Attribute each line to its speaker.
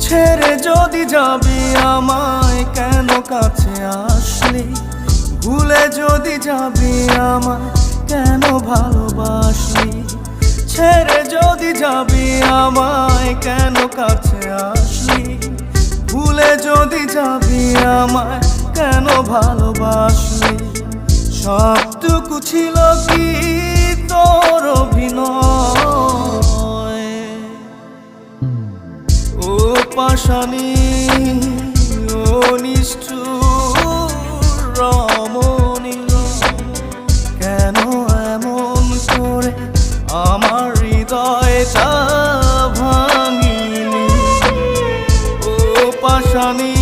Speaker 1: ছেড়ে যদি যাবি আমায় কেন কাছে আসলি, ভুলে যদি যাবি আমায় কেন ভালোবাসলি। ছেড়ে যদি যাবি আমায় কেন কাছে আসলি, ভুলে যদি যাবি আমায় কেন ভালোবাসলি। সবটুকু ছিল কি তোর অভিনয়, ও পাষাণী ও নিষ্ঠুর রমণী। কেন এমন করে আমার হৃদয়টা ভাঙিলি, ও পাষাণী।